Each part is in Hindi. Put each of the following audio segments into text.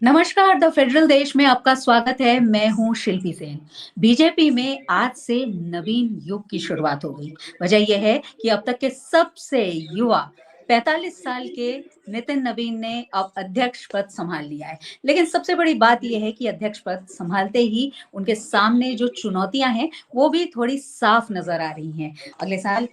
नमस्कार। द फेडरल देश में आपका स्वागत है। मैं हूं शिल्पी सेन। बीजेपी में आज से नवीन युग की शुरुआत हो गई। वजह यह है कि अब तक के सबसे युवा 45 साल के नितिन नवीन ने अब अध्यक्ष पद संभाल लिया है। लेकिन सबसे बड़ी बात यह है कि अध्यक्ष पद संभालते ही उनके सामने जो चुनौतियां हैं वो भी थोड़ी साफ नजर आ रही हैं। अगले साल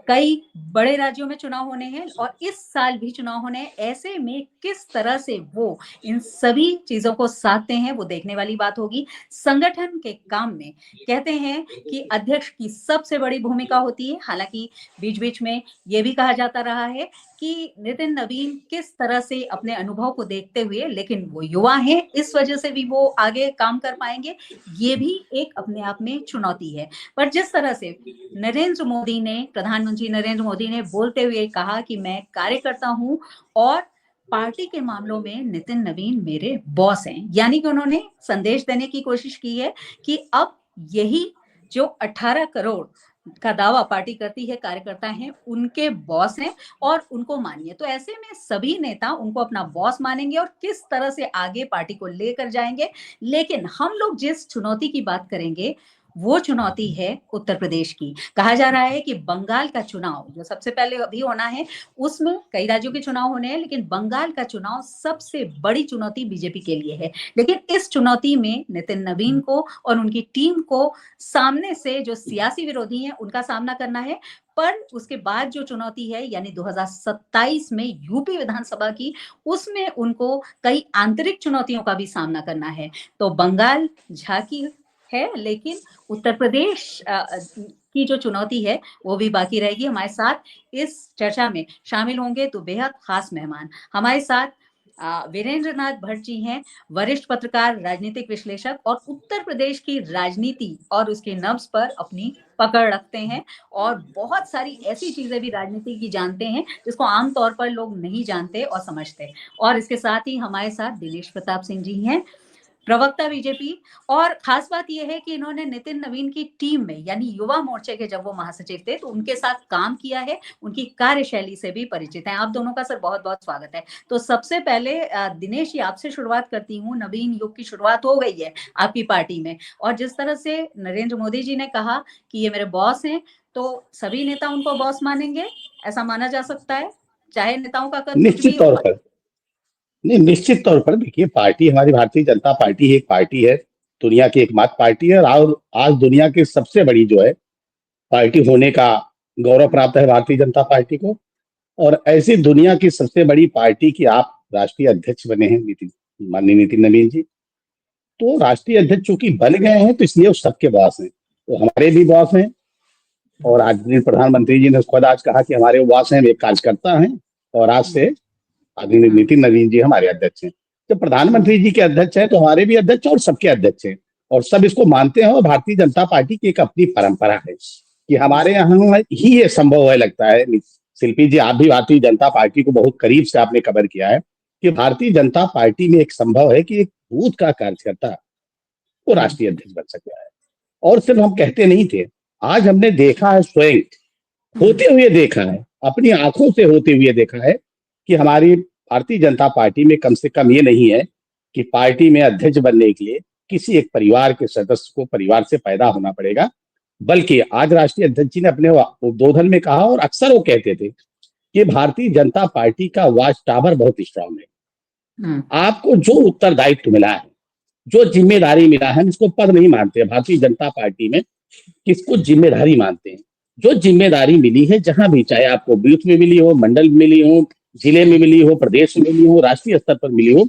कई बड़े राज्यों में चुनाव होने हैं और इस साल भी चुनाव होने हैं। ऐसे में किस तरह से वो इन सभी चीजों को साधते हैं वो देखने वाली बात होगी। संगठन के काम में कहते हैं कि अध्यक्ष की सबसे बड़ी भूमिका होती है। हालांकि बीच बीच में ये भी कहा जाता रहा है कि नितिन नवीन किस तरह से अपने अनुभव को देखते हुए, लेकिन वो युवा हैं इस वजह से भी वो आगे काम कर पाएंगे। ये भी एक अपने आप में चुनौती है। पर जिस तरह से प्रधानमंत्री नरेंद्र मोदी ने बोलते हुए कहा कि मैं कार्यकर्ता हूं और पार्टी के मामलों में नितिन नवीन मेरे बॉस हैं, यानी कि उन्होंने संदेश देने की कोशिश की है कि अब यही जो 18 करोड़ का दावा पार्टी करती है कार्यकर्ता हैं उनके बॉस हैं और उनको मानिए। तो ऐसे में सभी नेता उनको अपना बॉस मानेंगे और किस तरह से आगे पार्टी को लेकर जाएंगे। लेकिन हम लोग जिस चुनौती की बात करेंगे वो चुनौती है उत्तर प्रदेश की। कहा जा रहा है कि बंगाल का चुनाव जो सबसे पहले अभी होना है, उसमें कई राज्यों के चुनाव होने हैं, लेकिन बंगाल का चुनाव सबसे बड़ी चुनौती बीजेपी के लिए है। लेकिन इस चुनौती में नितिन नवीन को और उनकी टीम को सामने से जो सियासी विरोधी हैं उनका सामना करना है। पर उसके बाद जो चुनौती है यानी 2027 में यूपी विधानसभा की, उसमें उनको कई आंतरिक चुनौतियों का भी सामना करना है। तो बंगाल झांकी है, लेकिन उत्तर प्रदेश की जो चुनौती है वो भी बाकी रहेगी। हमारे साथ इस चर्चा में शामिल होंगे तो बेहद खास मेहमान। हमारे साथ वीरेंद्र नाथ भट्ट जी हैं, वरिष्ठ पत्रकार, राजनीतिक विश्लेषक और उत्तर प्रदेश की राजनीति और उसके नब्ज पर अपनी पकड़ रखते हैं और बहुत सारी ऐसी चीजें भी राजनीति की जानते हैं जिसको आमतौर पर लोग नहीं जानते और समझते। और इसके साथ ही हमारे साथ दिनेश प्रताप सिंह जी हैं, प्रवक्ता बीजेपी। और खास बात यह है कि इन्होंने नितिन नवीन की टीम में यानी युवा मोर्चे के जब वो महासचिव थे तो उनके साथ काम किया है, उनकी कार्यशैली से भी परिचित हैं। आप दोनों का सर बहुत बहुत स्वागत है। तो सबसे पहले दिनेश जी आपसे शुरुआत करती हूँ। नवीन युग की शुरुआत हो गई है आपकी पार्टी में और जिस तरह से नरेंद्र मोदी जी ने कहा कि ये मेरे बॉस हैं, तो सभी नेता उनको बॉस मानेंगे, ऐसा माना जा सकता है चाहे नेताओं का कद कुछ भी निश्चित तौर हो। पर। नहीं, निश्चित तौर पर देखिए, पार्टी हमारी भारतीय जनता पार्टी एक पार्टी है, दुनिया की एकमात्र पार्टी है। और आज दुनिया की सबसे बड़ी जो है पार्टी होने का गौरव प्राप्त है भारतीय जनता पार्टी को। और ऐसी दुनिया की सबसे बड़ी पार्टी की आप राष्ट्रीय अध्यक्ष बने हैं, माननीय नितिन नवीन जी। तो राष्ट्रीय अध्यक्ष चूंकि बन गए हैं तो इसलिए वो सबके बॉस हैं, तो हमारे भी बॉस हैं। और आज प्रधानमंत्री जी ने खुद आज कहा कि हमारे बॉस हैं, वे कार्यकर्ता हैं। और आज से आदरणीय हम्म, नितिन नवीन जी हमारे अध्यक्ष हैं। जब प्रधानमंत्री जी के अध्यक्ष हैं तो हमारे भी अध्यक्ष और सबके अध्यक्ष हैं। और सब इसको मानते हैं। और भारतीय जनता पार्टी की एक अपनी परंपरा है कि हमारे यहाँ ही ये संभव है, लगता है। शिल्पी जी, आप भी भारतीय जनता पार्टी को बहुत करीब से आपने कवर किया है कि भारतीय जनता पार्टी में एक संभव है कि एक बूथ का कार्यकर्ता वो राष्ट्रीय अध्यक्ष बन सकता है। और सिर्फ हम कहते नहीं थे, आज हमने देखा है, स्वयं होते हुए देखा है, अपनी आंखों से होते हुए देखा है कि हमारी भारतीय जनता पार्टी में कम से कम ये नहीं है कि पार्टी में अध्यक्ष बनने के लिए किसी एक परिवार के सदस्य को परिवार से पैदा होना पड़ेगा। बल्कि आज राष्ट्रीय अध्यक्ष जी ने अपने उद्बोधन में कहा, और अक्सर वो कहते थे कि भारतीय जनता पार्टी का वॉच टावर बहुत स्ट्रांग है। हम्म, आपको जो उत्तरदायित्व मिला है, जो जिम्मेदारी मिला है, हम इसको पद नहीं मानते भारतीय जनता पार्टी में, किसको जिम्मेदारी मानते हैं। जो जिम्मेदारी मिली है जहां भी, चाहे आपको बूथ में मिली हो, मंडल में मिली हो, जिले में मिली हो, प्रदेश में मिली हो, राष्ट्रीय स्तर पर मिली हो,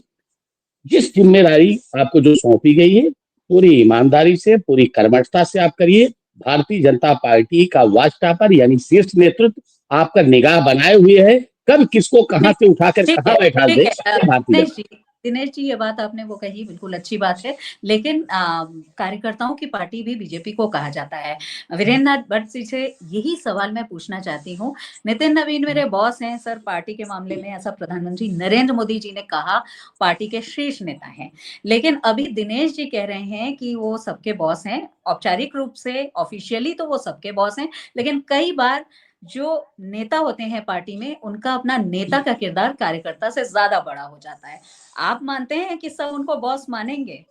जिस जिम्मेदारी आपको जो सौंपी गई है, पूरी ईमानदारी से, पूरी कर्मठता से आप करिए। भारतीय जनता पार्टी का वॉच टावर यानी शीर्ष नेतृत्व आपका निगाह बनाए हुए है, कब किसको कहां नहीं, से उठाकर ठीक कहां है, बैठा ठीक दे, है। ये भारतीय जनता। दिनेश जी ये बात आपने वो कही बिल्कुल अच्छी बात है। लेकिन कार्यकर्ताओं की पार्टी भी बीजेपी को कहा जाता है। वीरेंद्र नाथ भट्ट जी से यही सवाल मैं पूछना चाहती हूँ। नितिन नवीन मेरे बॉस हैं सर पार्टी के मामले में, ऐसा प्रधानमंत्री नरेंद्र मोदी जी ने कहा, पार्टी के शीर्ष नेता हैं। लेकिन अभी दिनेश जी कह रहे हैं कि वो सबके बॉस हैं। औपचारिक रूप से ऑफिशियली तो वो सबके बॉस हैं, लेकिन कई बार जो नेता होते हैं पार्टी में, उनका अपना नेता का किरदार कार्यकर्ता से ज्यादा बड़ा हो जाता है। आप मानते हैं कि सब उनको बॉस मानेंगे?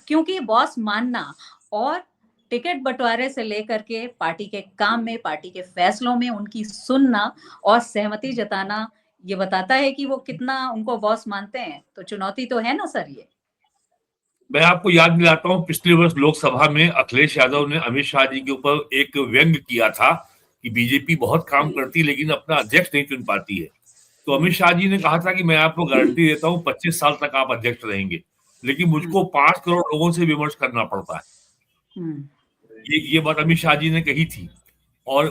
क्योंकि बॉस मानना और टिकट बंटवारे से लेकर के पार्टी के काम में, पार्टी के फैसलों में उनकी सुनना और सहमति जताना, ये बताता है कि वो कितना उनको बॉस मानते हैं। तो चुनौती तो है ना सर ये। मैं आपको याद दिलाता हूं, पिछले वर्ष लोकसभा में अखिलेश यादव ने अमित शाह जी के ऊपर एक व्यंग किया था कि बीजेपी बहुत काम करती लेकिन अपना अध्यक्ष नहीं चुन पाती है। तो अमित शाह जी ने कहा था कि मैं आपको गारंटी देता हूं 25 साल तक आप अध्यक्ष रहेंगे, लेकिन मुझको 5 करोड़ लोगों से विमर्श करना पड़ता है। ये बात अमित शाह जी ने कही थी। और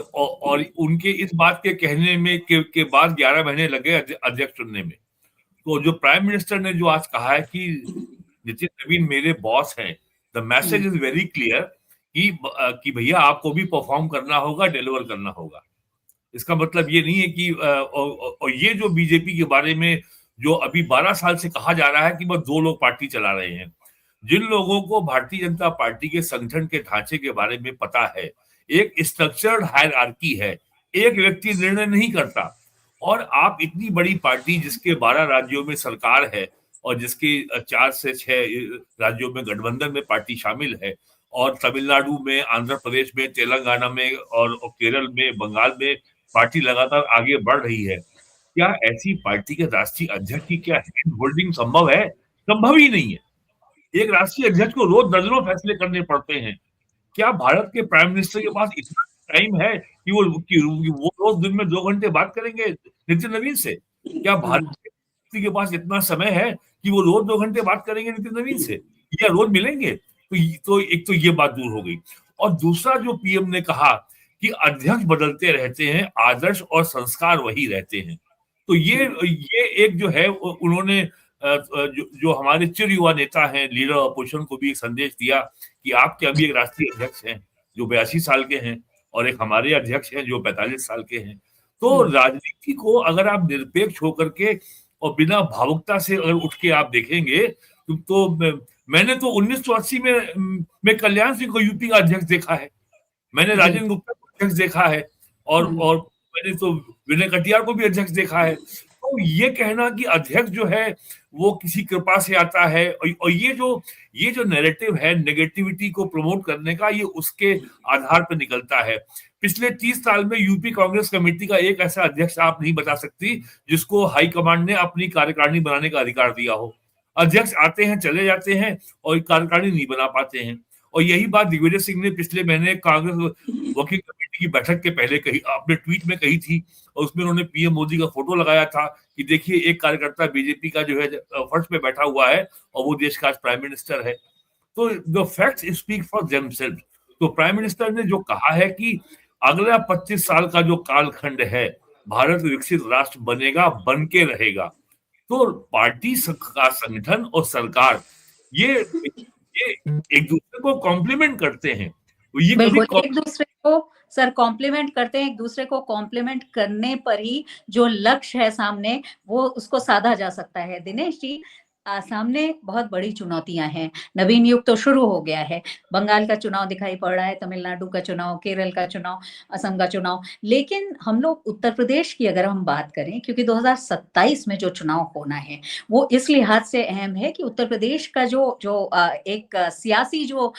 उनके इस बात के कहने में के बाद 11 महीने लगे अध्यक्ष चुनने में। तो जो प्राइम मिनिस्टर ने जो आज कहा है कि नितिन नवीन मेरे बॉस हैं, the message is very clear कि भैया आपको भी परफॉर्म करना होगा, डिलीवर करना होगा। इसका मतलब ये नहीं है कि और ये जो बीजेपी के बारे में जो अभी 12 साल से कहा जा रहा है कि बस 2 लोग पार्टी चला रहे हैं, जिन लोगों को भारतीय जनता पार्टी के संगठन के ढांचे के बारे में पता है, एक स्ट्रक्चर्ड हायरार्की है, एक व्यक्ति निर्णय नहीं करता। और आप इतनी बड़ी पार्टी जिसके 12 राज्यों में सरकार है और जिसके 4 से 6 राज्यों में गठबंधन में पार्टी शामिल है, और तमिलनाडु में, आंध्र प्रदेश में, तेलंगाना में और केरल में, बंगाल में पार्टी लगातार आगे बढ़ रही है। क्या ऐसी पार्टी के राष्ट्रीय अध्यक्ष की क्या हैंड होल्डिंग संभव है? संभव ही नहीं है। एक राष्ट्रीय अध्यक्ष को रोज दर्जनों फैसले करने पड़ते हैं। क्या भारत के प्राइम मिनिस्टर के पास इतना टाइम है कि वो रोज दिन में 2 घंटे बात करेंगे नितिन नवीन से? क्या भारत के पास इतना समय है कि वो रोज 2 घंटे बात करेंगे नितिन नवीन से, या रोज मिलेंगे? तो एक तो ये बात दूर हो गई। और दूसरा जो पीएम ने कहा कि अध्यक्ष बदलते रहते हैं, आदर्श और संस्कार वही रहते हैं। तो ये एक जो है उन्होंने जो हमारे चिर युवा नेता हैं, लीडर अपोजिशन को भी एक संदेश दिया कि आपके अभी एक राष्ट्रीय अध्यक्ष हैं जो 82 साल के हैं और एक हमारे अध्यक्ष हैं जो 45 साल के हैं। तो राजनीति को अगर आप निरपेक्ष होकर के और बिना भावुकता से अगर उठ के आप देखेंगे तो मैंने तो 1980 में कल्याण सिंह को यूपी का अध्यक्ष देखा है, मैंने राजेंद्र गुप्ता को अध्यक्ष देखा है, और मैंने तो विनय कटियार को भी अध्यक्ष देखा है। तो ये कहना कि अध्यक्ष जो है वो किसी कृपा से आता है, और ये जो नैरेटिव है नेगेटिविटी को प्रमोट करने का, ये उसके आधार पर निकलता है। पिछले 30 साल में यूपी कांग्रेस कमेटी का एक ऐसा अध्यक्ष आप नहीं बता सकती जिसको हाईकमांड ने अपनी कार्यकारिणी बनाने का अधिकार दिया हो। अध्यक्ष आते हैं, चले जाते हैं और कार्यकारिणी नहीं बना पाते हैं। और यही बात दिग्विजय सिंह ने पिछले महीने कांग्रेस वर्किंग कमेटी की बैठक के पहले कही, अपने ट्वीट में कही थी, और उसमें उन्होंने पीएम मोदी का फोटो लगाया था कि देखिए एक कार्यकर्ता बीजेपी का जो है फर्श पे बैठा हुआ है और वो देश का प्राइम मिनिस्टर है। तो the facts speak for themselves. तो प्राइम मिनिस्टर ने जो कहा है कि अगला 25 साल का जो कालखंड है, भारत विकसित राष्ट्र बनेगा, बन के रहेगा। तो पार्टी का संगठन और सरकार ये एक दूसरे को कॉम्प्लीमेंट करते हैं। तो ये बिल्कुल एक दूसरे को सर कॉम्प्लीमेंट करते हैं, एक दूसरे को कॉम्प्लीमेंट करने पर ही जो लक्ष्य है सामने वो उसको साधा जा सकता है। दिनेश जी, सामने बहुत बड़ी चुनौतियां हैं। नवीन युग तो शुरू हो गया है, बंगाल का चुनाव दिखाई पड़ रहा है, तमिलनाडु का चुनाव, केरल का चुनाव, असम का चुनाव, लेकिन हम लोग उत्तर प्रदेश की अगर हम बात करें, क्योंकि 2027 में जो चुनाव होना है वो इस लिहाज से अहम है कि उत्तर प्रदेश का जो एक सियासी जो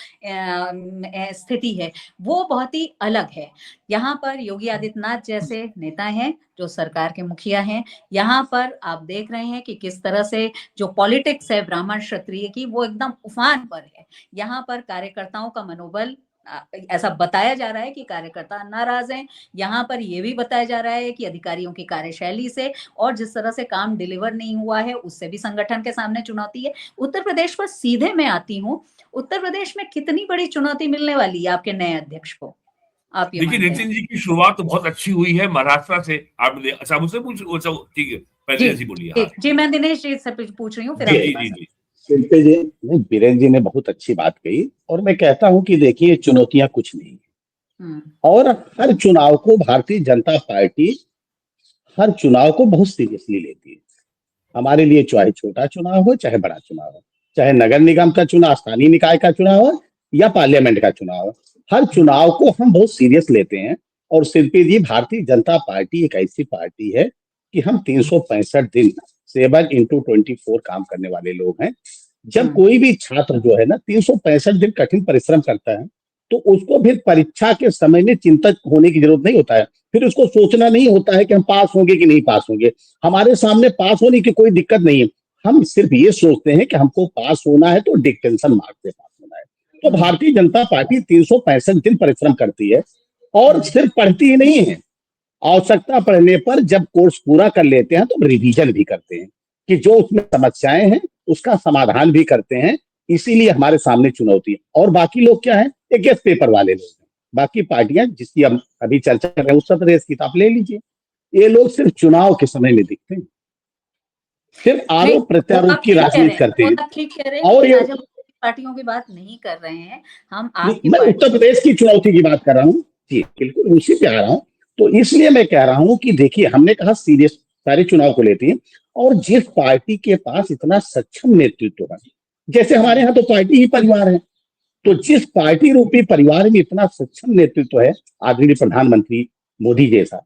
स्थिति है वो बहुत ही अलग है। यहाँ पर योगी आदित्यनाथ जैसे नेता हैं जो सरकार के मुखिया हैं, यहाँ पर आप देख रहे हैं कि किस तरह से जो पॉलिटिक्स है ब्राह्मण क्षत्रिय की वो एकदम उफान पर है। यहाँ पर कार्यकर्ताओं का मनोबल, ऐसा बताया जा रहा है कि कार्यकर्ता नाराज हैं। यहाँ पर यह भी बताया जा रहा है कि अधिकारियों की कार्यशैली से और जिस तरह से काम डिलीवर नहीं हुआ है उससे भी संगठन के सामने चुनौती है। उत्तर प्रदेश पर सीधे मैं आती हूँ, उत्तर प्रदेश में कितनी बड़ी चुनौती मिलने वाली है आपके नए अध्यक्ष को? आप ये देखिए, नितिन जी की शुरुआत तो बहुत अच्छी हुई है महाराष्ट्र से। आपने अच्छा मुझसे पूछ, ठीक है, पहले ऐसी बोलिए। जी मैं दिनेश जी से पूछ रही हूँ, फिर जी। शिल्पी जी, बीरेन जी ने बहुत अच्छी बात कही, और मैं कहता हूं कि देखिए चुनौतियां कुछ नहीं, और हर चुनाव को भारतीय जनता पार्टी हर चुनाव को बहुत सीरियसली लेती है। हमारे लिए चाहे छोटा चुनाव हो चाहे बड़ा चुनाव हो, चाहे नगर निगम का चुनाव, स्थानीय निकाय का चुनाव हो या पार्लियामेंट का चुनाव हो, हर चुनाव को हम बहुत सीरियस लेते हैं। और शिल्पी जी, भारतीय जनता पार्टी एक ऐसी पार्टी है कि हम 365 दिन 7x24 काम करने वाले लोग हैं। जब कोई भी छात्र जो है ना 365 दिन कठिन परिश्रम करता है, तो उसको फिर परीक्षा के समय में चिंतित होने की जरूरत नहीं होता है। फिर उसको सोचना नहीं होता है कि हम पास होंगे कि नहीं पास होंगे। हमारे सामने पास होने की कोई दिक्कत नहीं है। हम सिर्फ ये सोचते हैं कि हमको पास होना है तो डिस्टिंक्शन मार्क से पास होना है। तो भारतीय जनता पार्टी 365 दिन परिश्रम करती है और सिर्फ पढ़ती ही नहीं है, आवश्यकता पड़ने पर जब कोर्स पूरा कर लेते हैं तो रिवीजन भी करते हैं कि जो उसमें समस्याएं हैं उसका समाधान भी करते हैं। इसीलिए हमारे सामने चुनौती है। और बाकी लोग क्या है, ये गेस्ट पेपर वाले लोग हैं। बाकी पार्टियां जिसकी हम अभी चर्चा कर रहे हैं उत्तर प्रदेश की, तो आप ले लीजिए, ये लोग सिर्फ चुनाव के समय में दिखते हैं, सिर्फ आरोप प्रत्यारोप की राजनीति करते हैं। ठीक कह रहे और ये पार्टियों की बात नहीं कर रहे हैं हम, मैं उत्तर प्रदेश की चुनौती की बात कर रहा हूँ जी, बिल्कुल उसी पे आ रहा हूँ। तो इसलिए मैं कह रहा हूँ कि देखिए, हमने कहा सीरियस सारे चुनाव को लेते हैं, और जिस पार्टी के पास इतना सक्षम नेतृत्व है, जैसे हमारे यहाँ तो पार्टी ही परिवार है, तो जिस पार्टी रूपी परिवार में इतना सक्षम नेतृत्व है, आदरणीय प्रधानमंत्री मोदी जैसा,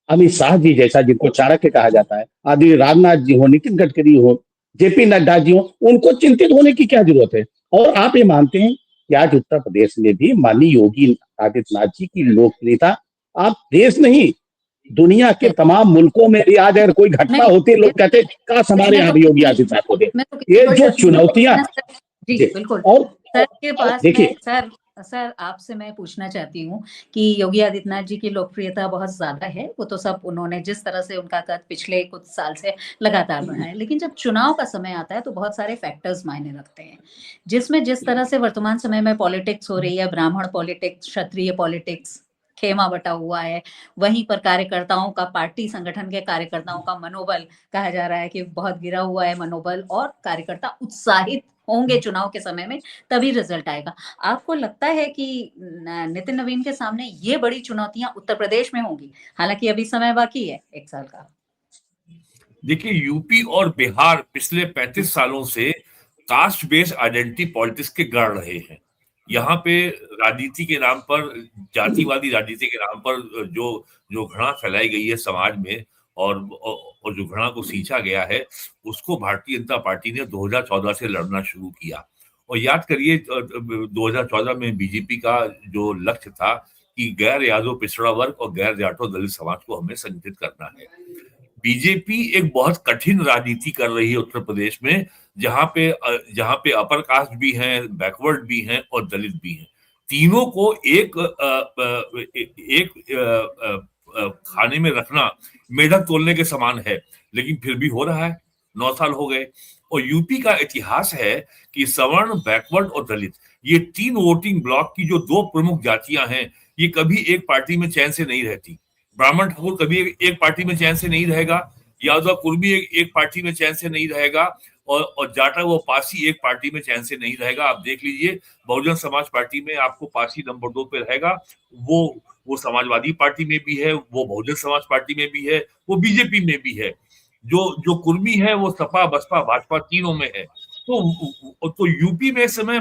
अमित शाह जी जैसा जिनको चाणक्य कहा जाता है, आदरणीय राजनाथ जी हो, नितिन गडकरी हो, जेपी नड्डा जी हो, उनको चिंतित होने की क्या जरूरत है। और आप ये मानते हैं कि आज उत्तर प्रदेश में भी माननीय योगी आदित्यनाथ जी की लोकप्रियता, आप देश नहीं दुनिया के तमाम मुल्कों में भी आज अगर कोई घटना होती है, लोग कहते हैं काश हमारे यहाँ भी योगी आदित्यनाथ होते। ये जो चुनौतियां जी बिल्कुल। और सर के पास देखिए, सर आपसे मैं पूछना चाहती हूँ कि योगी आदित्यनाथ जी की लोकप्रियता बहुत ज्यादा है, वो तो सब उन्होंने जिस तरह से उनका कद पिछले कुछ साल से लगातार बढ़ा है, लेकिन जब चुनाव का समय आता है तो बहुत सारे फैक्टर्स मायने रखते हैं, जिसमें जिस तरह से वर्तमान समय में पॉलिटिक्स हो रही है, ब्राह्मण पॉलिटिक्स, क्षत्रिय पॉलिटिक्स, खेमा बटा हुआ है, वहीं पर कार्यकर्ताओं का, पार्टी संगठन के कार्यकर्ताओं का मनोबल कहा जा रहा है कि बहुत गिरा हुआ है मनोबल, और कार्यकर्ता उत्साहित होंगे चुनाव के समय में तभी रिजल्ट आएगा। आपको लगता है कि नितिन नवीन के सामने ये बड़ी चुनौतियां उत्तर प्रदेश में होंगी, हालांकि अभी समय बाकी है 1 साल का? देखिए, यूपी और बिहार पिछले 35 सालों से कास्ट बेस्ड आइडेंटिटी पॉलिटिक्स के गढ़ रहे हैं। यहाँ पे राजनीति के नाम पर, जातिवादी राजनीति के नाम पर जो जो घृणा फैलाई गई है समाज में, और जो घृणा को सींचा गया है, उसको भारतीय जनता पार्टी ने 2014 से लड़ना शुरू किया। और याद करिए 2014 में बीजेपी का जो लक्ष्य था कि गैर यादव पिछड़ा वर्ग और गैर जाटो दलित समाज को हमें संगठित करना है। बीजेपी एक बहुत कठिन राजनीति कर रही है उत्तर प्रदेश में, जहां पे अपर कास्ट भी हैं, बैकवर्ड भी हैं और दलित भी हैं। तीनों को एक खाने में रखना मेढक तोलने के समान है, लेकिन फिर भी हो रहा है। 9 साल हो गए। और यूपी का इतिहास है कि सवर्ण, बैकवर्ड और दलित, ये 3 वोटिंग ब्लॉक की जो 2 प्रमुख जातियां हैं, ये कभी एक पार्टी में चैन से नहीं रहती। ब्राह्मण ठाकुर कभी एक पार्टी में चैन से नहीं रहेगा, यादव कुर्मी एक पार्टी में चैन से नहीं रहेगा, और जाटा वो पासी एक पार्टी में चैन से नहीं रहेगा। आप देख लीजिए, बहुजन समाज पार्टी में आपको पासी नंबर 2 पे रहेगा, वो समाजवादी पार्टी में भी है, वो बहुजन समाज पार्टी में भी है, वो बीजेपी में भी है। जो कुर्मी है वो सपा, बसपा, भाजपा तीनों में है। तो यूपी में इस समय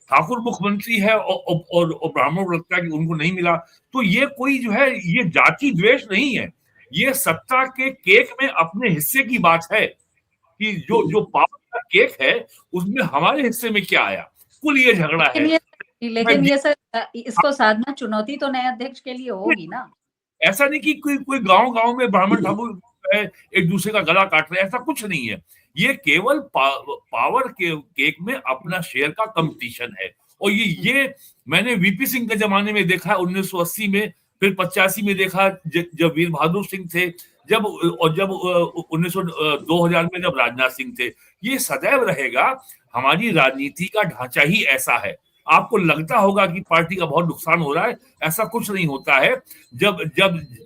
ठाकुर मुख्यमंत्री है और ब्राह्मण को लगता है कि उनको नहीं मिला। तो ये कोई जो है, ये जाति द्वेष नहीं है, ये सत्ता के केक में अपने हिस्से की बात है कि जो पावर का केक है उसमें हमारे हिस्से में क्या आया, कुल ये झगड़ा है। लेकिन ये सर, इसको साधना चुनौती तो नए अध्यक्ष के लिए होगी ना। ऐसा नहीं कि कोई गांव में ब्राह्मण ठाकुर है एक दूसरे का गला काट रहे हैं, ऐसा कुछ नहीं है। ये केवल पावर के केक में अपना शेयर का कंपटीशन है। और ये मैंने वीपी सिंह के जमाने में देखा, 1980 में, फिर 85 में देखा जब वीर बहादुर सिंह थे, जब 2000 में जब राजनाथ सिंह थे। ये सदैव रहेगा, हमारी राजनीति का ढांचा ही ऐसा है। आपको लगता होगा कि पार्टी का बहुत नुकसान हो रहा है, ऐसा कुछ नहीं होता है। जब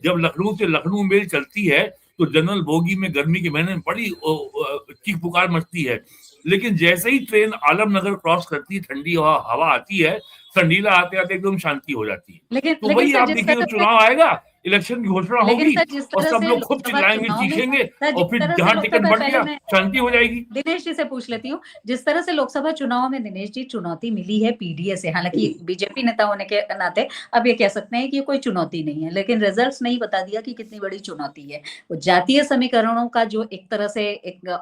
लखनऊ से लखनऊ मेल चलती है तो जनरल बोगी में गर्मी के महीने में बड़ी चीख पुकार मचती है, लेकिन जैसे ही ट्रेन आलमनगर क्रॉस करती है, ठंडी हवा आती है, ठंडीला आते आते एकदम शांति हो जाती है। लेकिन तो वही आप देखिए, चुनाव आएगा इलेक्शन की घोषणा लेकिन होगी सर जिस और तरह सब से लोग खूब लोकसभा चिल्लाएंगे, चुनाव में चीखेंगे सर और जिस फिर तरह से जहां टिकट लोकसभा बढ़ पहले गया मैं शांति हो जाएगी। दिनेश जी से पूछ लेती हूँ, जिस तरह से लोकसभा चुनाव में दिनेश जी चुनौती मिली है पीडीए से, हालांकि बीजेपी नेता होने के नाते अब ये कह सकते हैं कि कोई चुनौती नहीं है, लेकिन रिजल्ट्स नहीं बता दिया कि कितनी बड़ी चुनौती है। वो जातीय समीकरणों का जो एक तरह से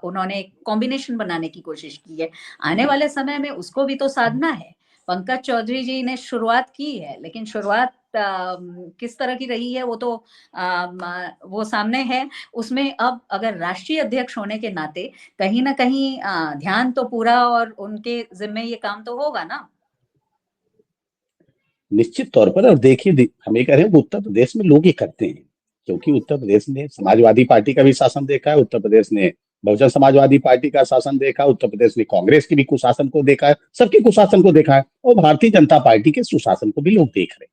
उन्होंने एक कॉम्बिनेशन बनाने की कोशिश की है, आने वाले समय में उसको भी तो साधना है। पंकज चौधरी जी ने शुरुआत की है, लेकिन शुरुआत किस तरह की रही है वो तो वो सामने है। उसमें अब अगर राष्ट्रीय अध्यक्ष होने के नाते कहीं ना कहीं ध्यान तो पूरा और उनके जिम्मे ये काम तो होगा ना। निश्चित तौर पर। और देखिए, हम ये कह रहे हैं उत्तर प्रदेश में लोग ये करते हैं, क्योंकि उत्तर प्रदेश ने समाजवादी पार्टी का भी शासन देखा है, उत्तर प्रदेश ने बहुजन समाजवादी पार्टी का शासन देखा, उत्तर प्रदेश ने कांग्रेस के भी कुशासन को देखा है, सबके कुशासन को देखा है, और भारतीय जनता पार्टी के सुशासन को भी लोग देख रहे हैं,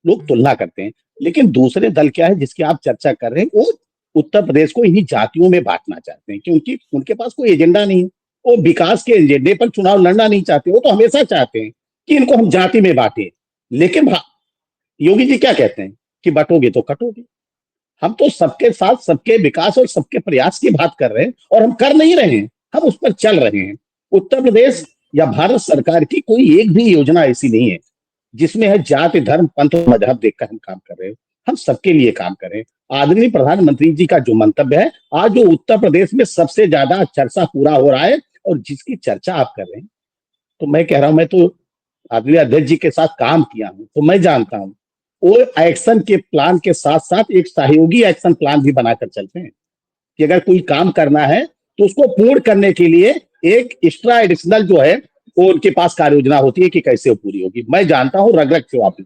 लोग तुलना करते हैं। लेकिन दूसरे दल क्या है जिसकी आप चर्चा कर रहे हैं, वो उत्तर प्रदेश को इन्हीं जातियों में बांटना चाहते हैं, क्योंकि उनके पास कोई एजेंडा नहीं है। वो विकास के एजेंडे पर चुनाव लड़ना नहीं चाहते, वो तो हमेशा चाहते हैं कि इनको हम जाति में बांटे। लेकिन योगी जी क्या कहते हैं कि बटोगे तो कटोगे। हम तो सबके साथ सबके विकास और सबके प्रयास की बात कर रहे हैं, और हम कर नहीं रहे हैं, हम उस पर चल रहे हैं। उत्तर प्रदेश या भारत सरकार की कोई एक भी योजना ऐसी नहीं है जिसमें है जाति धर्म पंथ और मजहब देखकर हम काम कर रहे हैं। हम सबके लिए काम कर रहे हैं। आदरणीय प्रधानमंत्री जी का जो मंतव्य है, आज जो उत्तर प्रदेश में सबसे ज्यादा चर्चा पूरा हो रहा है और जिसकी चर्चा आप कर रहे हैं, तो मैं कह रहा हूं, मैं तो आदरणीय अध्यक्ष जी के साथ काम किया हूं, तो मैं जानता हूं वो एक्शन के प्लान के साथ साथ एक सहयोगी एक्शन प्लान भी बनाकर चलते हैं कि अगर कोई काम करना है तो उसको पूर्ण करने के लिए एक एक्स्ट्रा एडिशनल जो है वो उनके पास कार्य योजना होती है कि कैसे वो पूरी होगी। मैं जानता हूं रग रग से वापस,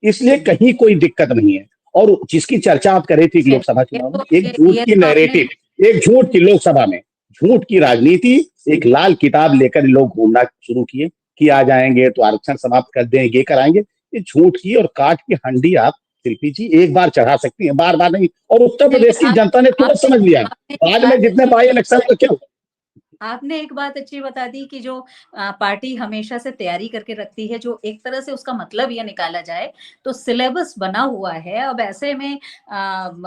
इसलिए कहीं कोई दिक्कत नहीं है। और जिसकी चर्चा आप कर रही थी लोकसभा चुनाव में, एक झूठ की नैरेटिव, एक झूठ की लोकसभा में झूठ की राजनीति, एक लाल किताब लेकर लोग घूमना शुरू किए कि आ जाएंगे तो आरक्षण समाप्त कर देंगे, ये कराएंगे। ये झूठ की और काट की हंडी आप शिल्पी जी एक बार चढ़ा सकती हैं, बार बार नहीं। और उत्तर प्रदेश की जनता ने तुरंत समझ लिया। बाद में जितने बाई इलेक्शन तो क्या आपने एक बात अच्छी बता दी कि जो पार्टी हमेशा से तैयारी करके रखती है, जो एक तरह से उसका मतलब ये निकाला जाए तो सिलेबस बना हुआ है। अब ऐसे में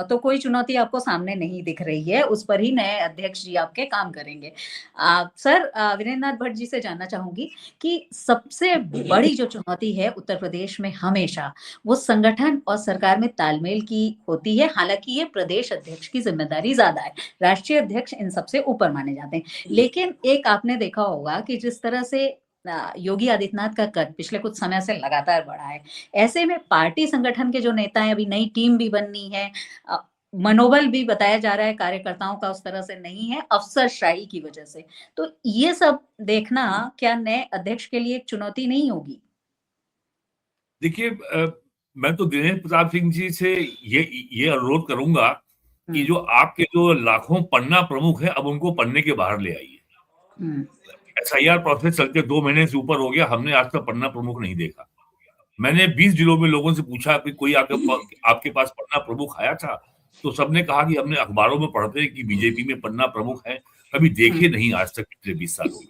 तो कोई चुनौती आपको सामने नहीं दिख रही है, उस पर ही नए अध्यक्ष जी आपके काम करेंगे। सर, वीरेंद्र नाथ भट्ट जी से जानना चाहूंगी कि सबसे बड़ी जो चुनौती है उत्तर प्रदेश में हमेशा वो संगठन और सरकार में तालमेल की होती है। हालांकि ये प्रदेश अध्यक्ष की जिम्मेदारी ज्यादा है, राष्ट्रीय अध्यक्ष इन सबसे ऊपर माने जाते हैं। लेकिन एक आपने देखा होगा कि जिस तरह से योगी आदित्यनाथ का कद पिछले कुछ समय से लगातार बढ़ा है, ऐसे में पार्टी संगठन के जो नेता हैं, अभी नई टीम भी बननी है, मनोबल भी बताया जा रहा है कार्यकर्ताओं का उस तरह से नहीं है, अफसरशाही की वजह से। तो ये सब देखना क्या नए अध्यक्ष के लिए एक चुनौती नहीं होगी? देखिए, मैं तो दिनेश प्रताप सिंह जी से ये अनुरोध करूंगा कि जो आपके जो लाखों पन्ना प्रमुख हैं, अब उनको पन्ने के बाहर ले आइए। एसआईआर प्रोसेस चलते 2 महीने से ऊपर हो गया, हमने आज तक पन्ना प्रमुख नहीं देखा। मैंने 20 जिलों में लोगों से पूछा कि कोई आपके पास पन्ना प्रमुख आया था, तो सबने कहा कि हमने अखबारों में पढ़ते हैं कि बीजेपी में पन्ना प्रमुख है, कभी देखे नहीं आज तक पिछले 20 सालों में।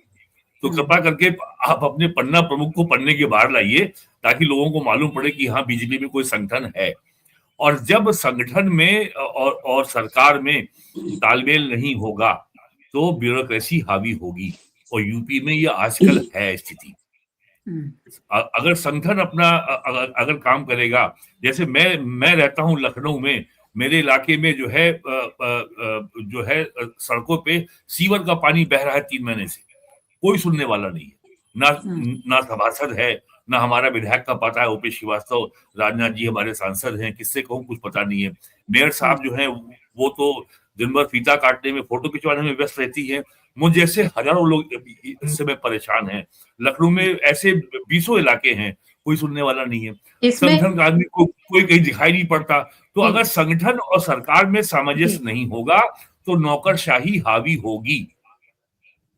तो कृपा करके आप अपने पन्ना प्रमुख को पन्ने के बाहर लाइए, ताकि लोगों को मालूम पड़े कि हाँ, बीजेपी में कोई संगठन है। और जब संगठन में और सरकार में तालमेल नहीं होगा तो ब्यूरोक्रेसी हावी होगी, और यूपी में ये आजकल है स्थिति। अगर संगठन अपना अगर काम करेगा, जैसे मैं रहता हूं लखनऊ में, मेरे इलाके में जो है सड़कों पे सीवर का पानी बह रहा है 3 महीने से, कोई सुनने वाला नहीं है। ना सभासद है, ना हमारा विधायक का पता है, ओपी श्रीवास्तव, राजनाथ जी हमारे सांसद हैं, किससे कहूं कुछ पता नहीं है। मेयर साहब जो है वो तो दिन भर फीता काटने में, फोटो खिंचवाने में व्यस्त रहती है। मुझ जैसे हजारों लोग इस समय परेशान हैं। लखनऊ में ऐसे 20 इलाके हैं, कोई सुनने वाला नहीं है। संगठन का आदमी को कोई कहीं दिखाई नहीं पड़ता। तो अगर संगठन और सरकार में सामंजस्य नहीं होगा तो नौकरशाही हावी होगी।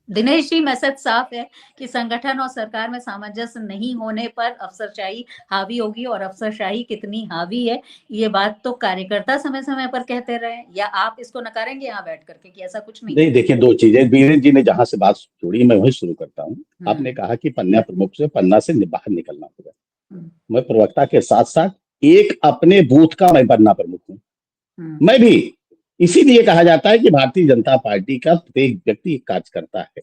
दिनेश जी, मैसेज साफ है कि संगठन और सरकार में सामंजस्य नहीं होने पर अफसरशाही हावी होगी, और अफसरशाही कितनी हावी है ये बात तो कार्यकर्ता समय समय पर कहते रहे, या आप इसको नकारेंगे यहाँ बैठ करके कि ऐसा कुछ नहीं? देखिए, 2 चीजें वीरेंद्र जी ने जहां से बात जोड़ी, मैं वही शुरू करता हूँ। आपने कहा कि पन्ना प्रमुख से बाहर निकलना होगा। मैं प्रवक्ता के साथ साथ एक अपने बूथ का मैं बनना प्रमुख हूँ, मैं भी। इसीलिए कहा जाता है कि भारतीय जनता पार्टी का प्रत्येक व्यक्ति एक कार्यकर्ता है।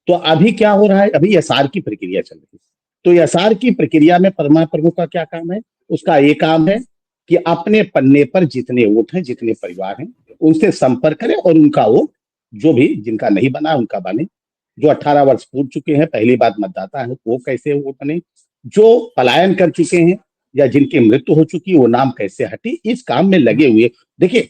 तो अभी क्या हो रहा है, अभी एसआर की प्रक्रिया चल रही है। तो एसआर की प्रक्रिया में प्रमुख का क्या काम है? उसका एक काम है कि अपने पन्ने पर जितने वोट हैं, जितने परिवार हैं, उनसे संपर्क करें और उनका वोट, जो भी जिनका नहीं बना उनका बने। जो 18 वर्ष पूर्व चुके हैं, पहली बार मतदाता है, वो कैसे वोट बने। जो पलायन कर चुके हैं या जिनकी मृत्यु हो चुकी, वो नाम कैसे हटी, इस काम में लगे हुए। देखिए,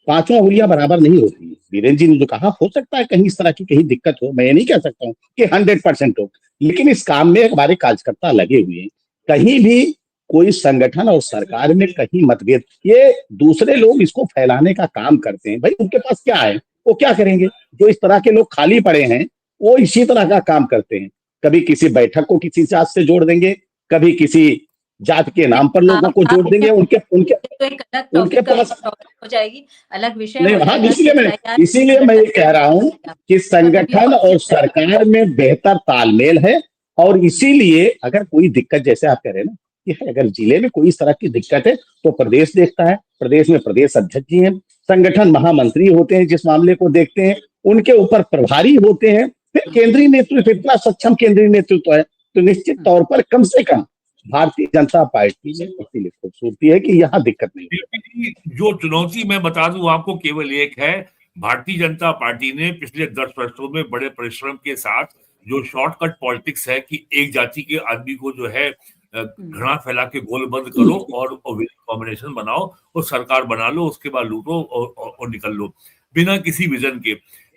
पांचों उंगलियां बराबर नहीं होती। वीरेंद्र जी ने जो कहा, हो सकता है कहीं इस तरह की कहीं दिक्कत हो, मैं ये नहीं कह सकता हूँ कि 100% हो, लेकिन इस काम में हमारे कार्यकर्ता लगे हुए हैं। कहीं भी कोई संगठन और सरकार में कहीं मतभेद, ये दूसरे लोग इसको फैलाने का काम करते हैं। भाई, उनके पास क्या है, वो क्या करेंगे? जो इस तरह के लोग खाली पड़े हैं, वो इसी तरह का काम करते हैं। कभी किसी बैठक को किसी जात से जोड़ देंगे, कभी किसी जात के नाम पर लोगों को जोड़ देंगे। उनके उनके तो एक अलग उनके टॉपिक का पास टॉपिक हो जाएगी, अलग विषय नहीं। हो हाँ, जाएगा कि इसीलिए मैं ये कह रहा हूं कि संगठन और सरकार सरकार में बेहतर तालमेल है। और इसीलिए अगर कोई दिक्कत, जैसे आप कह रहे हैं ना, कि अगर जिले में कोई इस तरह की दिक्कत है तो प्रदेश देखता है। प्रदेश में प्रदेश अध्यक्ष जी हैं, संगठन महामंत्री होते हैं, जिस मामले को देखते हैं, उनके ऊपर प्रभारी होते हैं। फिर केंद्रीय नेतृत्व, इतना सक्षम केंद्रीय नेतृत्व है, तो निश्चित तौर पर कम से कम भारतीय जनता पार्टी में इसीलिए खूबसूरती है कि यहाँ दिक्कत नहीं। जो चुनौती मैं बता दूं आपको केवल एक है, भारतीय जनता पार्टी ने पिछले 10 वर्षों में बड़े परिश्रम के साथ जो शॉर्टकट पॉलिटिक्स है कि एक जाति के आदमी को जो है घृणा फैला के गोलबंद करो और कॉम्बिनेशन बनाओ और सरकार बना लो, उसके बाद लूटो और निकल लो बिना किसी विजन के।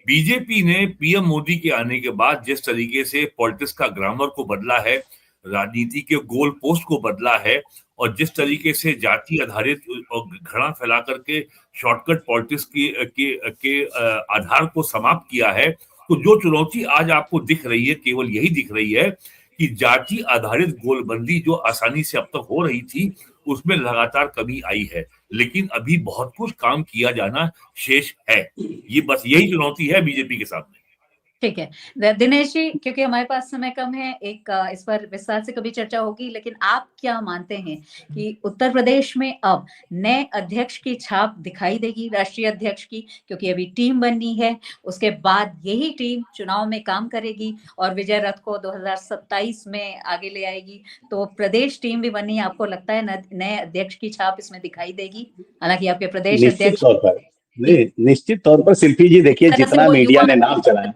बीजेपी ने पीएम मोदी के आने के बाद जिस तरीके से पॉलिटिक्स का ग्रामर को बदला है, राजनीति के गोल पोस्ट को बदला है, और जिस तरीके से जाति आधारित और घृणा फैला करके शॉर्टकट पॉलिटिक्स के आधार को समाप्त किया है, तो जो चुनौती आज आपको दिख रही है केवल यही दिख रही है कि जाति आधारित गोलबंदी जो आसानी से अब तक हो रही थी, उसमें लगातार कमी आई है, लेकिन अभी बहुत कुछ काम किया जाना शेष है। ये बस यही चुनौती है बीजेपी के सामने। ठीक है दिनेश जी, क्योंकि हमारे पास समय कम है, इस पर विस्तार से कभी चर्चा होगी, लेकिन आप क्या मानते हैं कि उत्तर प्रदेश में अब नए अध्यक्ष की छाप दिखाई देगी, राष्ट्रीय अध्यक्ष की, क्योंकि अभी टीम बननी है, उसके बाद यही टीम चुनाव में काम करेगी और विजय रथ को 2027 में आगे ले आएगी। तो प्रदेश टीम भी बननी है, आपको लगता है नए अध्यक्ष की छाप इसमें दिखाई देगी? हालांकि आपके प्रदेश अध्यक्ष निश्चित तौर पर शिल्पी जी, देखिए, जितना मीडिया ने नाम चलाया,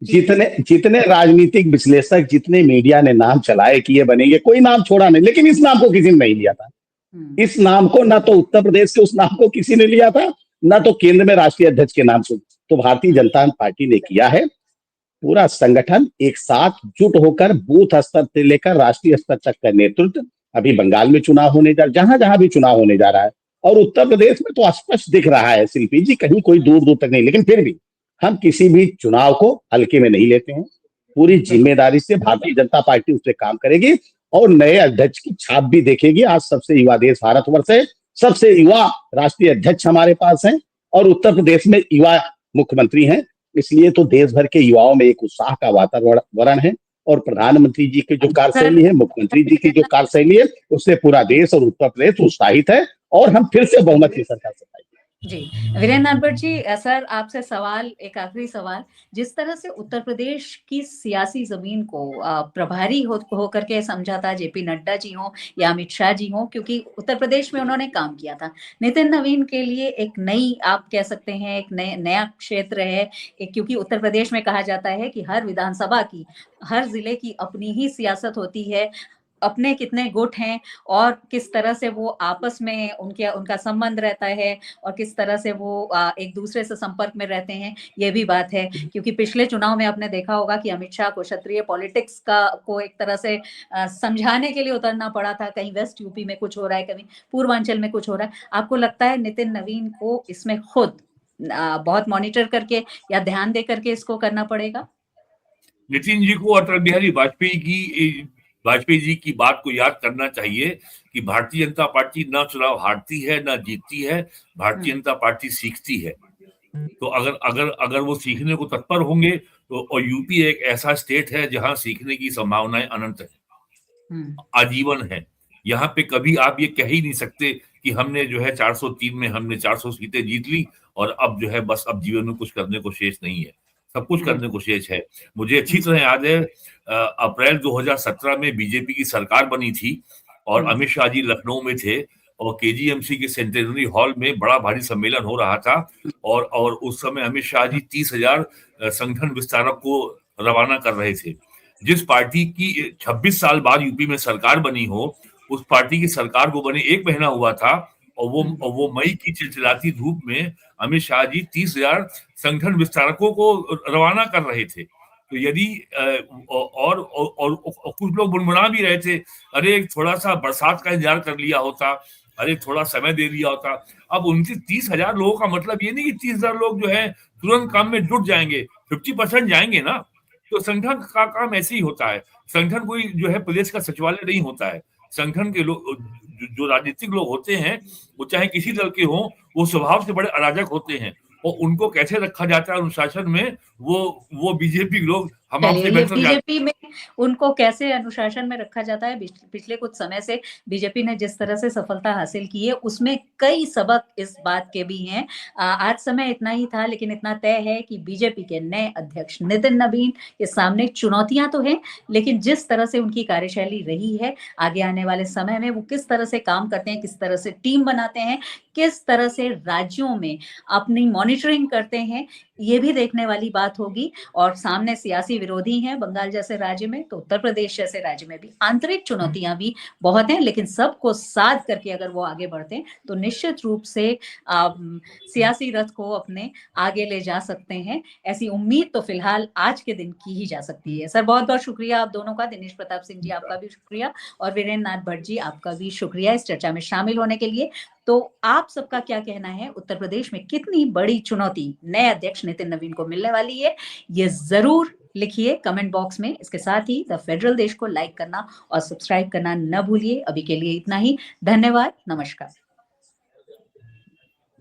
जितने राजनीतिक विश्लेषक, जितने मीडिया ने नाम चलाए कि ये बनेंगे, कोई नाम छोड़ा नहीं, लेकिन इस नाम को किसी ने नहीं लिया था। इस नाम को ना तो उत्तर प्रदेश के उस नाम को किसी ने लिया था, ना तो केंद्र में राष्ट्रीय अध्यक्ष के नाम को। तो भारतीय जनता पार्टी ने किया है, पूरा संगठन एक साथ जुट होकर बूथ स्तर से लेकर राष्ट्रीय स्तर तक का नेतृत्व। अभी बंगाल में चुनाव होने जा, जहां भी चुनाव होने जा रहा है, और उत्तर प्रदेश में तो स्पष्ट दिख रहा है शिल्पी जी, कहीं कोई दूर दूर तक नहीं, लेकिन फिर भी हम किसी भी चुनाव को हल्के में नहीं लेते हैं। पूरी जिम्मेदारी से भारतीय जनता पार्टी उस पर काम करेगी और नए अध्यक्ष की छाप भी देखेगी। आज सबसे युवा देश भारतवर्ष है, सबसे युवा राष्ट्रीय अध्यक्ष हमारे पास हैं, और उत्तर प्रदेश में युवा मुख्यमंत्री हैं। इसलिए तो देश भर के युवाओं में एक उत्साह का वातावरण है, और प्रधानमंत्री जी की जो कार्यशैली है, मुख्यमंत्री जी की जो कार्यशैली है, उससे पूरा देश और उत्तर प्रदेश उत्साहित है, और हम फिर से बहुमत की सरकार से पाएंगे। जी वीरेंद्र नानपट जी, सर आपसे सवाल, एक आखिरी सवाल, जिस तरह से उत्तर प्रदेश की सियासी जमीन को प्रभारी होकर के समझा था जेपी नड्डा जी हो या अमित शाह जी हो, क्योंकि उत्तर प्रदेश में उन्होंने काम किया था, नितिन नवीन के लिए एक नई, आप कह सकते हैं एक नया क्षेत्र है, क्योंकि उत्तर प्रदेश में कहा जाता है कि हर विधानसभा की, हर जिले की अपनी ही सियासत होती है, अपने कितने गुट हैं और किस तरह से वो आपस में उनका संबंध रहता है और किस तरह से वो एक दूसरे से संपर्क में रहते हैं, ये भी बात है। क्योंकि पिछले चुनाव में आपने देखा होगा कि अमित शाह को क्षत्रिय पॉलिटिक्स को एक तरह से समझाने के लिए उतरना पड़ा था, कहीं वेस्ट यूपी में कुछ हो रहा है, कहीं पूर्वांचल में कुछ हो रहा है। आपको लगता है नितिन नवीन को इसमें खुद बहुत मॉनिटर करके या ध्यान दे करके इसको करना पड़ेगा? नितिन जी को अटल बिहारी वाजपेयी जी की बात को याद करना चाहिए कि भारतीय जनता पार्टी ना चुनाव हारती है ना जीतती है, भारतीय जनता पार्टी सीखती है। तो अगर वो सीखने को तत्पर होंगे तो, और यूपी एक ऐसा स्टेट है जहां सीखने की संभावनाएं अनंत है, आजीवन है, यहाँ पे कभी आप ये कह ही नहीं सकते कि हमने जो है 403 में हमने 400 सीटें जीत ली और अब जो है बस अब जीवन में कुछ करने को शेष नहीं है, सब कुछ करने को शेष है। मुझे अच्छी तरह याद है अप्रैल 2017 में बीजेपी की सरकार बनी थी और अमित शाह जी लखनऊ में थे और केजीएमसी के सेंटेनरी हॉल में बड़ा भारी सम्मेलन हो रहा था और उस समय अमित शाह जी 30,000 संगठन विस्तारक को रवाना कर रहे थे। जिस पार्टी की 26 साल बाद यूपी में सरकार बनी हो, उस पार्टी की सरकार को बने 1 महीना हुआ था और वो मई की चिलचिलाती धूप में अमित शाह जी 30,000 संगठन विस्तारकों को रवाना कर रहे थे। तो यदि और कुछ लोग बुनबुना भी रहे थे, अरे थोड़ा सा बरसात का इंतजार कर लिया होता, अरे थोड़ा समय दे लिया होता। अब उनके 30,000 लोगों का मतलब ये नहीं कि 30,000 लोग जो है तुरंत काम में जुट जाएंगे, 50% जाएंगे ना। तो संगठन का काम ऐसे ही होता है। संगठन कोई जो है प्रदेश का सचिवालय नहीं होता है। संगठन के लोग जो राजनीतिक लोग होते हैं, वो चाहे किसी दल के हों, वो स्वभाव से बड़े अराजक होते हैं और उनको कैसे रखा जाता है अनुशासन में, वो बीजेपी लोग हम आपसे बेहतर बीजेपी में उनको कैसे अनुशासन में रखा जाता है, पिछले कुछ समय से बीजेपी ने जिस तरह से सफलता हासिल की है उसमें कई सबक इस बात के भी हैं। आज समय इतना ही था, लेकिन इतना तय है कि बीजेपी के नए अध्यक्ष नितिन नवीन के सामने चुनौतियां तो हैं, लेकिन जिस तरह से उनकी कार्यशैली रही है, आगे आने वाले समय में वो किस तरह से काम करते हैं, किस तरह से टीम बनाते हैं, किस तरह से राज्यों में अपनी मॉनिटरिंग करते हैं, ये भी देखने वाली बात होगी। और सामने सियासी विरोधी हैं बंगाल जैसे राज्य में, तो उत्तर प्रदेश जैसे राज्य में भी आंतरिक चुनौतियां भी बहुत हैं, लेकिन सबको साथ करके अगर वो आगे बढ़ते हैं तो निश्चित रूप से सियासी रथ को अपने आगे ले जा सकते हैं। ऐसी उम्मीद तो फिलहाल आज के दिन की ही जा सकती है। सर बहुत बहुत शुक्रिया आप दोनों का। दिनेश प्रताप सिंह जी आपका भी शुक्रिया और वीरेंद्र नाथ भट्ट जी आपका भी शुक्रिया इस चर्चा में शामिल होने के लिए। तो आप सबका क्या कहना है, उत्तर प्रदेश में कितनी बड़ी चुनौती नए अध्यक्ष नितिन नवीन को मिलने वाली है, ये जरूर लिखिए कमेंट बॉक्स में। इसके साथ ही द फेडरल देश को लाइक करना और सब्सक्राइब करना न भूलिए। अभी के लिए इतना ही, धन्यवाद, नमस्कार।